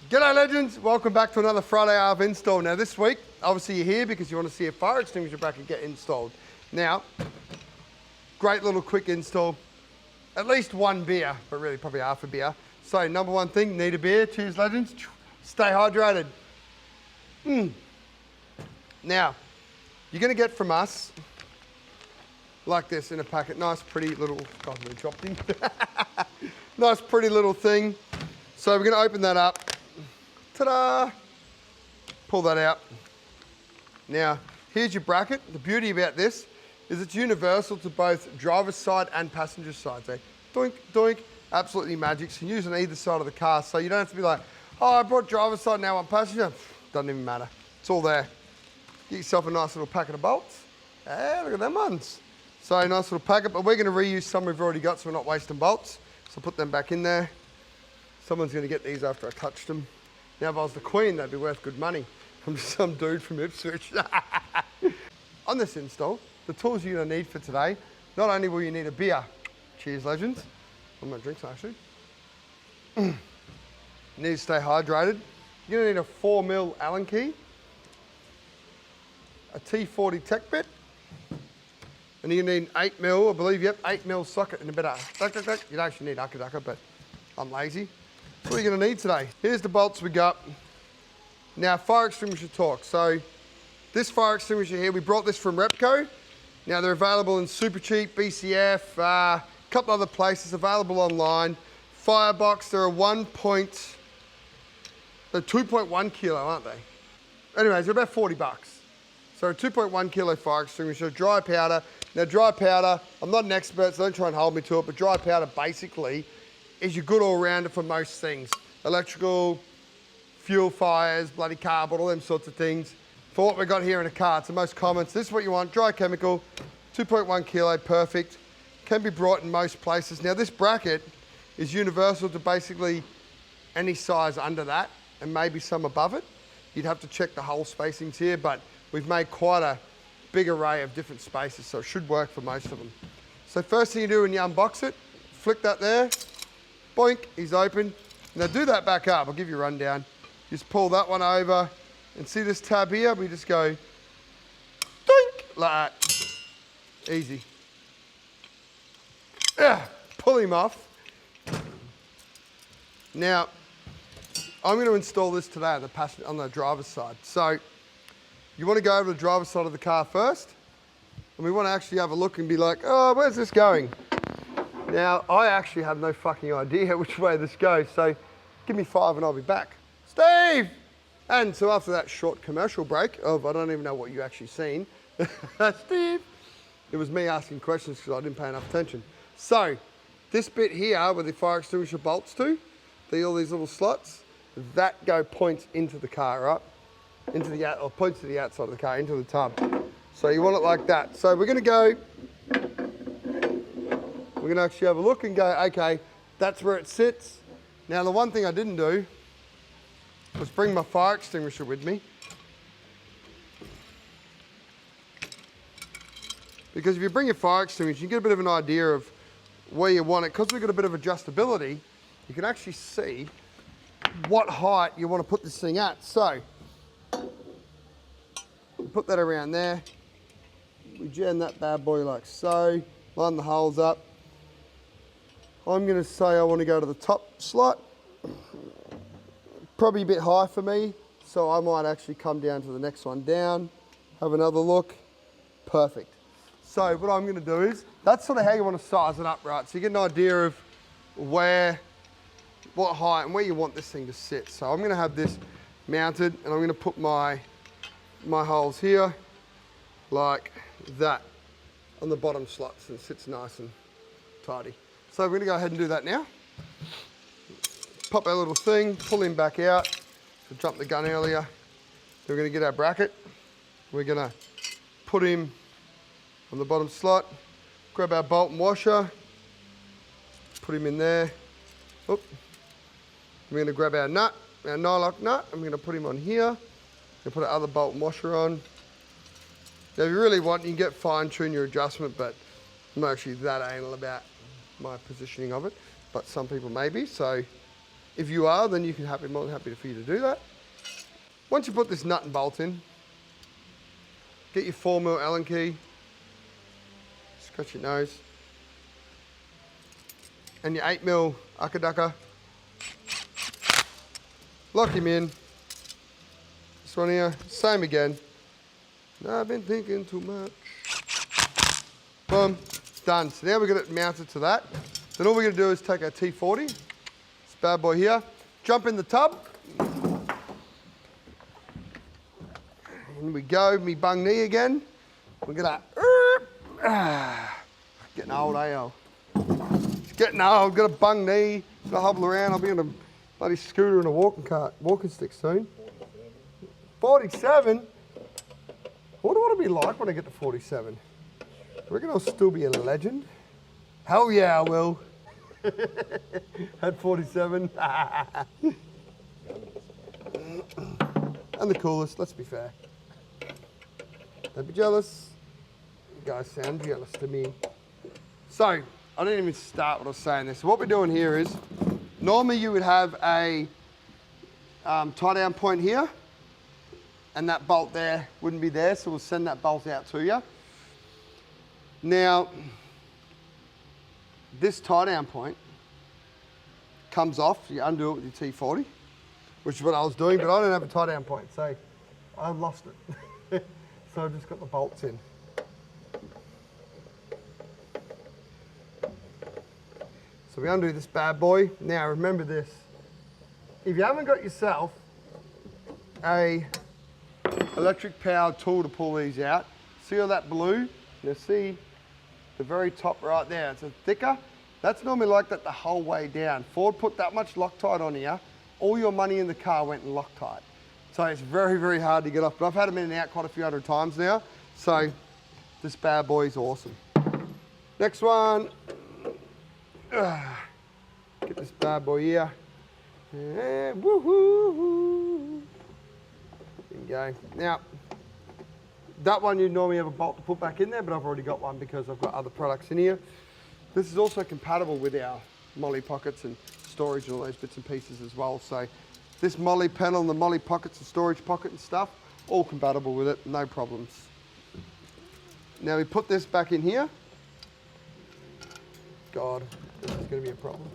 G'day legends, welcome back to another Friday Arv install. Now this week, obviously you're here because you want to see a fire extinguisher bracket get installed. Now, great little quick install, at least one beer, but really probably half a beer. So number one thing, need a beer, cheers legends, stay hydrated. Now, you're going to get from us, like this in a packet, nice pretty little, God, we dropped him. Nice pretty little thing. So we're going to open that up. Ta-da! Pull that out. Now, here's your bracket. The beauty about this is it's universal to both driver's side and passenger side. So, doink, doink, absolutely magic. So use on either side of the car. So you don't have to be like, oh, I brought driver's side, now I'm passenger. Doesn't even matter. It's all there. Get yourself a nice little packet of bolts. Hey, look at them ones. So nice little packet, but we're going to reuse some we've already got so we're not wasting bolts. So put them back in there. Someone's going to get these after I touched them. Now, if I was the Queen, that'd be worth good money. I'm just some dude from Ipswich. On this install, the tools you're going to need for today, not only will you need a beer, cheers legends, I'm going to drink some actually. You need to stay hydrated. You're going to need a 4mm Allen key, a T40 tech bit, and you're going to need an 8mm, I believe, yep, 8mm socket and a bit of, you don't actually need ucka, but I'm lazy. That's what you're going to need today. Here's the bolts we got. Now, fire extinguisher talk. So, this fire extinguisher here, we brought this from Repco. Now, they're available in Super Cheap, BCF, a couple other places, available online. Firebox, they're 2.1 kilo, aren't they? Anyways, they're about 40 bucks. So, a 2.1 kilo fire extinguisher, dry powder. Now, dry powder, I'm not an expert, so don't try and hold me to it, but dry powder basically is your good all-rounder for most things. Electrical, fuel fires, bloody cardboard, all them sorts of things. For what we've got here in a car, it's the most common. So this is what you want, dry chemical, 2.1 kilo, perfect. Can be brought in most places. Now this bracket is universal to basically any size under that and maybe some above it. You'd have to check the hole spacings here, but we've made quite a big array of different spaces, so it should work for most of them. So first thing you do when you unbox it, flick that there, boink, he's open. Now do that back up, I'll give you a rundown. Just pull that one over and see this tab here, we just go doink, like that. Easy. Yeah, pull him off. Now, I'm going to install this today on the driver's side. So, you want to go over to the driver's side of the car first, and we want to actually have a look and be like, oh, where's this going? Now, I actually have no fucking idea which way this goes, so give me 5 and I'll be back. Steve! And so after that short commercial break of, I don't even know what you actually seen, Steve, it was me asking questions because I didn't pay enough attention. So, this bit here where the fire extinguisher bolts to, all these little slots, that points into the car, right? Or points to the outside of the car, into the tub. So you want it like that. So we're gonna actually have a look and go, okay, that's where it sits. Now the one thing I didn't do was bring my fire extinguisher with me. Because if you bring your fire extinguisher, you get a bit of an idea of where you want it. Because we've got a bit of adjustability, you can actually see what height you want to put this thing at. So, put that around there. We jam that bad boy like so, line the holes up. I'm going to say I want to go to the top slot. Probably a bit high for me, so I might actually come down to the next one down, have another look. Perfect. So what I'm going to do is, that's sort of how you want to size it up, right? So you get an idea of what height and where you want this thing to sit. So I'm going to have this mounted and I'm going to put my holes here like that on the bottom slots, and it sits nice and tidy. So we're going to go ahead and do that now. Pop our little thing, pull him back out. So jumped the gun earlier. Then we're going to get our bracket. We're going to put him on the bottom slot, grab our bolt and washer, put him in there. Oop. We're going to grab our nut, our nylock nut, and we're going to put him on here. We'll put our other bolt and washer on. Now if you really want, you can get fine tune your adjustment, but I'm not actually that anal about my positioning of it, but some people may be. So If you are, then you can be more than happy for you to do that. Once you put this nut and bolt in, get your 4mm Allen key, scratch your nose, and your 8mm Akadaka. Lock him in. This one here, same again. I've been thinking too much. Boom, done. So now we've got it mounted to that. Then all we're gonna do is take our T40, this bad boy here, jump in the tub. In we go, me bung knee again. We're gonna, getting old, eh? It's getting old, got a bung knee, gotta hobble around. I'll be on a bloody scooter and a walking stick soon. 47? What do I want to be like when I get to 47? I reckon I'll still be a legend. Hell yeah, I will. At 47. And the coolest, let's be fair. Don't be jealous. You guys sound jealous to me. So, I didn't even start what I was saying there. So what we're doing here is, normally you would have a tie down point here, and that bolt there wouldn't be there, so we'll send that bolt out to you. Now, this tie down point comes off, you undo it with your T40, which is what I was doing, but I don't have a tie down point, so I lost it. So I've just got the bolts in. So we undo this bad boy. Now remember this, if you haven't got yourself a electric powered tool to pull these out, see all that blue? Now see the very top right there, it's a thicker. That's normally like that the whole way down. Ford put that much Loctite on here, all your money in the car went in Loctite. So it's very, very hard to get off, but I've had them in and out quite a few hundred times now. So this bad boy is awesome. Next one, get this bad boy here. And woohoo! There you go. Now, that one you normally have a bolt to put back in there, but I've already got one because I've got other products in here. This is also compatible with our molly pockets and storage and all those bits and pieces as well. So this molly panel and the molly pockets and storage pocket and stuff, all compatible with it, no problems. Now we put this back in here. God, this is going to be a problem.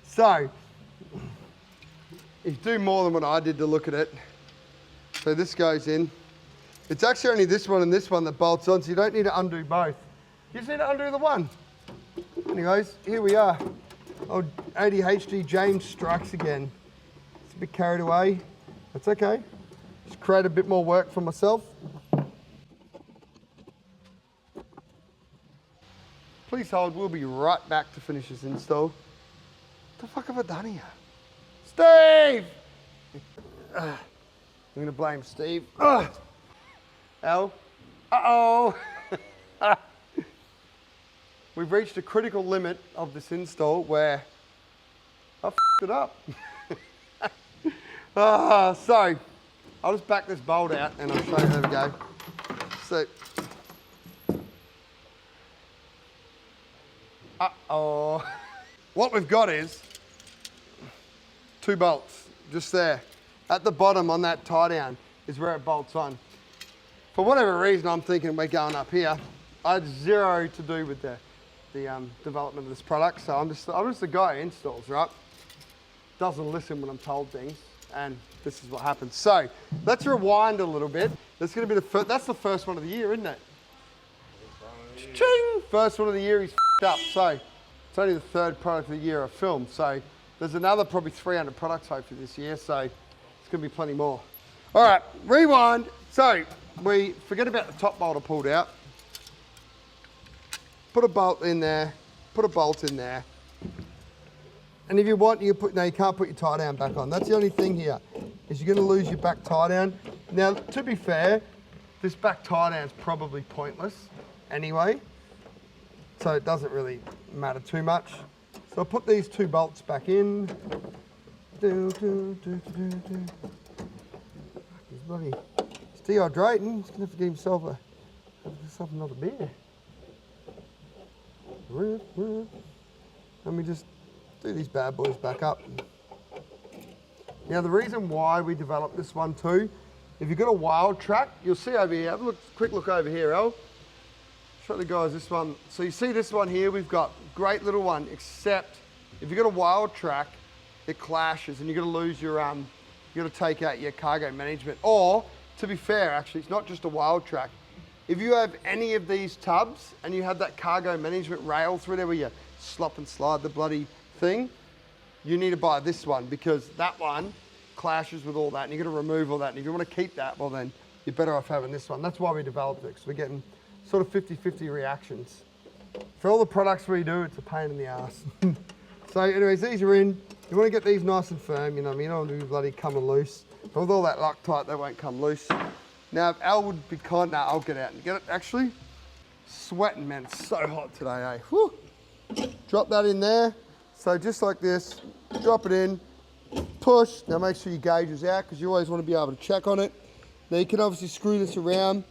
So, if you do more than what I did to look at it, so this goes in. It's actually only this one and this one that bolts on, so you don't need to undo both. You just need to undo the one. Anyways, here we are. Old ADHD James strikes again. It's a bit carried away. That's okay. Just create a bit more work for myself. Please hold, we'll be right back to finish this install. What the fuck have I done here? Steve! I'm gonna blame Steve. Al? Uh-oh! We've reached a critical limit of this install where I f***ed it up. So, I'll just back this bolt out and I'll show you, there we go. So, uh-oh. What we've got is 2 bolts, just there. At the bottom on that tie down is where it bolts on. For whatever reason, I'm thinking we're going up here. I had zero to do with the development of this product, so I'm just the guy who installs, right? Doesn't listen when I'm told things, and this is what happens. So let's rewind a little bit. That's going to be that's the first one of the year, isn't it? Ching! First one of the year, he's f***ed up. So it's only the 3rd product of the year I've filmed. So there's another probably 300 products hopefully this year. So it's going to be plenty more. All right, rewind. So we forget about the top bolt I pulled out. Put a bolt in there. Put a bolt in there. And if you want, you can't put your tie down back on. That's the only thing here, is you're going to lose your back tie down. Now, to be fair, this back tie down is probably pointless anyway, so it doesn't really matter too much. So I'll put these 2 bolts back in. He's bloody, he's dehydrating. He's going to have to get himself another beer. And we just do these bad boys back up. Now the reason why we developed this one too, if you've got a wild track, you'll see over here, have a quick look over here, Al. Show the guys this one. So you see this one here, we've got great little one, except if you've got a wild track, it clashes and you're gonna lose your, you gotta take out your cargo management. Or, to be fair, actually, it's not just a wild track. If you have any of these tubs and you have that cargo management rail through there where you slop and slide the bloody thing, you need to buy this one because that one clashes with all that and you're gonna remove all that. And if you wanna keep that, well then, you're better off having this one. That's why we developed it, because we're getting sort of 50-50 reactions. For all the products we do, it's a pain in the ass. So anyways, these are in. You wanna get these nice and firm, you know what I mean? You don't want to be bloody coming loose. But with all that Loctite, they won't come loose. Now, if Al would be kind, now I'll get out and get it, actually. Sweating, man, it's so hot today, eh? Whew. Drop that in there. So just like this, drop it in, push. Now make sure your gauge is out because you always want to be able to check on it. Now you can obviously screw this around.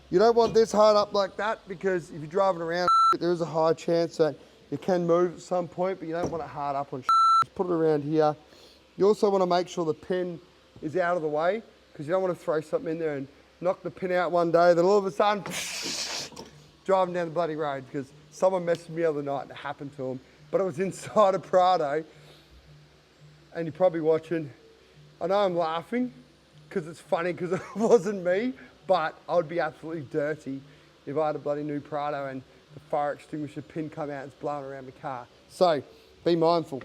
You don't want this hard up like that because if you're driving around, there is a high chance that it can move at some point, but you don't want it hard up on. Just put it around here. You also want to make sure the pin is out of the way because you don't want to throw something in there and knock the pin out one day, then all of a sudden, driving down the bloody road because someone messaged me the other night and it happened to them, but it was inside a Prado, and you're probably watching. I know I'm laughing because it's funny because it wasn't me, but I would be absolutely dirty if I had a bloody new Prado and the fire extinguisher pin come out and it's blowing around my car. So, be mindful.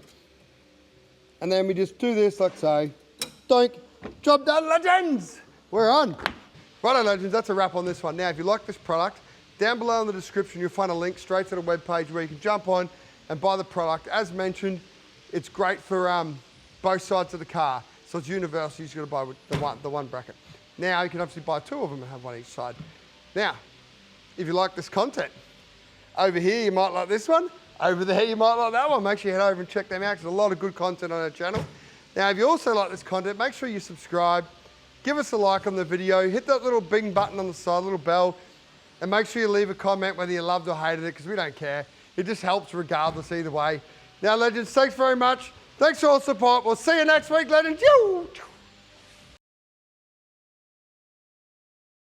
And then we just do this, like so. Doink. Job done, legends! We're on. Righto, legends, that's a wrap on this one. Now, if you like this product, down below in the description, you'll find a link straight to the webpage where you can jump on and buy the product. As mentioned, it's great for both sides of the car. So it's universal, you just gotta buy the one bracket. Now, you can obviously buy two of them and have one each side. Now, if you like this content, over here you might like this one, over there you might like that one. Make sure you head over and check them out because there's a lot of good content on our channel. Now, if you also like this content, make sure you subscribe, give us a like on the video, hit that little bing button on the side, little bell, and make sure you leave a comment whether you loved or hated it because we don't care. It just helps regardless either way. Now, legends, thanks very much. Thanks for all the support. We'll see you next week, legends.